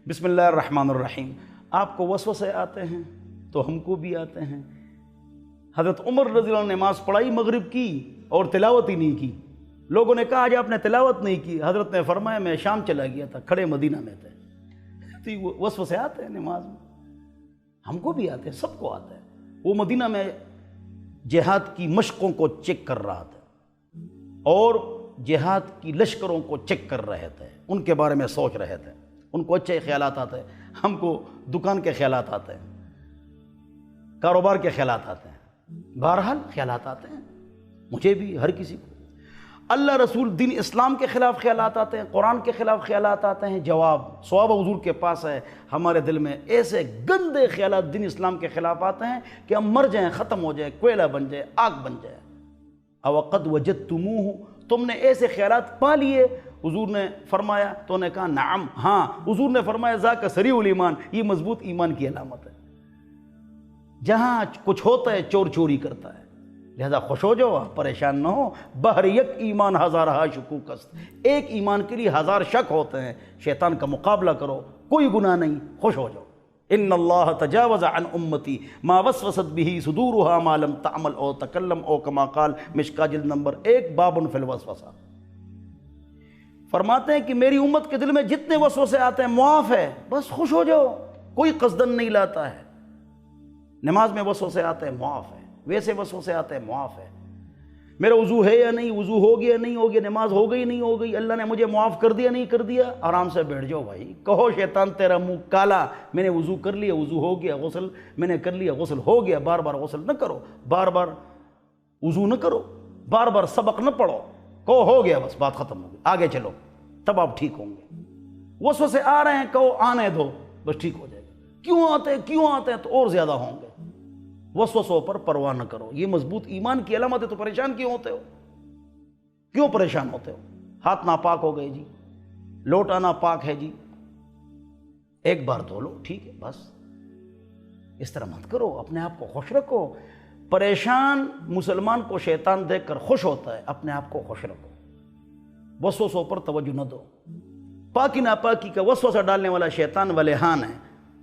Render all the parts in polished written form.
بسم اللہ الرحمن الرحیم۔ آپ کو وسوسے آتے ہیں تو ہم کو بھی آتے ہیں۔ حضرت عمر رضی اللہ عنہ نے نماز پڑھائی مغرب کی اور تلاوت ہی نہیں کی۔ لوگوں نے کہا آج آپ نے تلاوت نہیں کی۔ حضرت نے فرمایا میں شام چلا گیا تھا، کھڑے مدینہ میں تھے۔ تو وسوسے آتے ہیں نماز میں، ہم کو بھی آتے ہیں، سب کو آتے ہیں۔ وہ مدینہ میں جہاد کی مشقوں کو چیک کر رہا تھا اور جہاد کی لشکروں کو چیک کر رہے تھے، ان کے بارے میں سوچ رہے تھے۔ ان کو اچھے خیالات آتے ہیں، ہم کو دکان کے خیالات آتے ہیں، کاروبار کے خیالات آتے ہیں، بہرحال خیالات آتے ہیں، مجھے بھی، ہر کسی کو۔ اللہ رسول دین اسلام کے خلاف خیالات آتے ہیں، قرآن کے خلاف خیالات آتے ہیں۔ جواب ثواب حضور کے پاس ہے۔ ہمارے دل میں ایسے گندے خیالات دین اسلام کے خلاف آتے ہیں کہ ہم مر جائیں، ختم ہو جائیں، کوئلہ بن جائے، آگ بن جائے۔ او قد وجدتموہ، تم نے ایسے خیالات پا لیے؟ حضور نے فرمایا تو نے کہا نعم، ہاں۔ حضور نے فرمایا ذاک صریح الایمان، یہ مضبوط ایمان کی علامت ہے۔ جہاں کچھ ہوتا ہے چور چوری کرتا ہے، لہذا خوش ہو جاؤ، پریشان نہ ہو۔ بہر یک ایمان ہزارہا شکوک است، ایک ایمان کے لیے ہزار شک ہوتے ہیں۔ شیطان کا مقابلہ کرو، کوئی گناہ نہیں، خوش ہو جاؤ۔ ان اللہ تجاوز عن امتی ما وسوست به صدورها ما لم تعمل او تکلم او کما قال مشکاہ جلد نمبر 1 باب فی الوسوسہ۔ فرماتے ہیں کہ میری امت کے دل میں جتنے وسوسے آتے ہیں معاف ہے، بس خوش ہو جاؤ، کوئی قصدن نہیں لاتا ہے۔ نماز میں وسوسے آتے ہیں معاف ہے، ویسے وسوسے آتے ہیں معاف ہے۔ میرا وضو ہے یا نہیں، وضو ہو گیا نہیں ہو گیا، نماز ہو گئی نہیں ہو گئی، اللہ نے مجھے معاف کر دیا نہیں کر دیا، آرام سے بیٹھ جاؤ بھائی۔ کہو شیطان تیرا منہ کالا، میں نے وضو کر لیا، وضو ہو گیا، غسل میں نے کر لیا، غسل ہو گیا۔ بار بار غسل نہ کرو، بار بار وضو نہ کرو، بار بار سبق نہ پڑھو، کہو ہو گیا، بس بات ختم ہو گئی، آگے چلو، تب آپ ٹھیک ہوں گے۔ وسوسے آ رہے ہیں، کہو آنے دو، بس ٹھیک ہو جائے گا۔ کیوں آتے ہیں تو اور زیادہ ہوں گے۔ وسوسوں پر پرواہ نہ کرو، یہ مضبوط ایمان کی علامت ہے۔ تو پریشان کیوں ہوتے ہو؟ کیوں پریشان ہوتے ہو؟ ہاتھ ناپاک ہو گئے جی، لوٹا ناپاک ہے جی، ایک بار دھو لو، ٹھیک ہے، بس۔ اس طرح مت کرو، اپنے آپ کو خوش رکھو۔ پریشان مسلمان کو شیطان دیکھ کر خوش ہوتا ہے، اپنے آپ کو خوش رکھو، وسوسوں پر توجہ نہ دو۔ پاکی ناپاکی کا وسوسہ ڈالنے والا شیطان ولیحان ہے،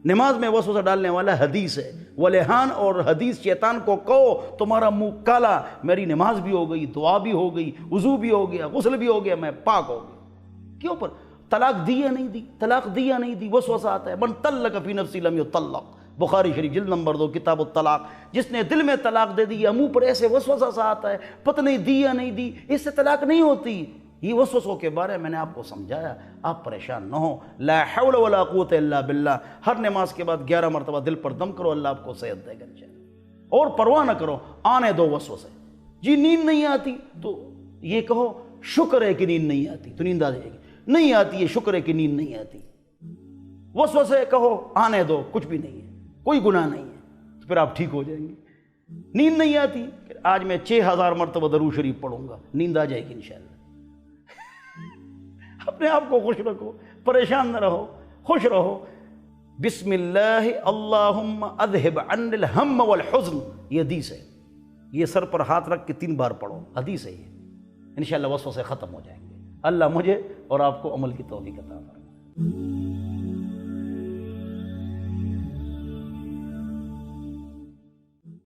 نماز میں وسوسہ ڈالنے والا حدیث ہے۔ ولیحان اور حدیث شیطان کو کہو تمہارا منہ کالا، میری نماز بھی ہو گئی، دعا بھی ہو گئی، وضو بھی ہو گیا، غسل بھی ہو گیا، میں پاک ہو گیا۔ کیوں پر طلاق دی یا نہیں دی، طلاق دی یا نہیں دی، وسوسہ آتا ہے۔ من طلق فی نفسی لم یطلق، بخاری شریف جلد نمبر 2 کتاب الطلاق۔ جس نے دل میں طلاق دے دی یا منہ پر ایسے وسوسہ سا آتا ہے، پتہ نہیں دی یا نہیں دی، اس سے طلاق نہیں ہوتی۔ یہ وسوسوں کے بارے میں نے آپ کو سمجھایا، آپ پریشان نہ ہو۔ لا حول ولا قوت الا باللہ، ہر نماز کے بعد 11 مرتبہ دل پر دم کرو، اللہ آپ کو صحت دے گا انشاءاللہ۔ اور پرواہ نہ کرو، آنے دو وسوسے۔ جی نیند نہیں آتی تو یہ کہو شکر ہے کہ نیند نہیں آتی، تو نیند آ جائے گی۔ نہیں آتی ہے، شکر ہے کہ نیند نہیں آتی۔ وسوسے کہو آنے دو، کچھ بھی نہیں ہے، کوئی گناہ نہیں ہے، تو پھر آپ ٹھیک ہو جائیں گے۔ نیند نہیں آتی، آج میں 6000 مرتبہ درود شریف پڑھوں گا، نیند آ جائے گی انشاءاللہ۔ اپنے آپ کو خوش رکھو، پریشان نہ رہو، خوش رہو۔ بسم اللہ اللہم اذہب عن الہم والحزن، یہ حدیث ہے، یہ سر پر ہاتھ رکھ کے 3 بار پڑھو، حدیث ہے یہ۔ انشاءاللہ وسوسے ختم ہو جائیں گے۔ اللہ مجھے اور آپ کو عمل کی توفیق عطا فرمائے۔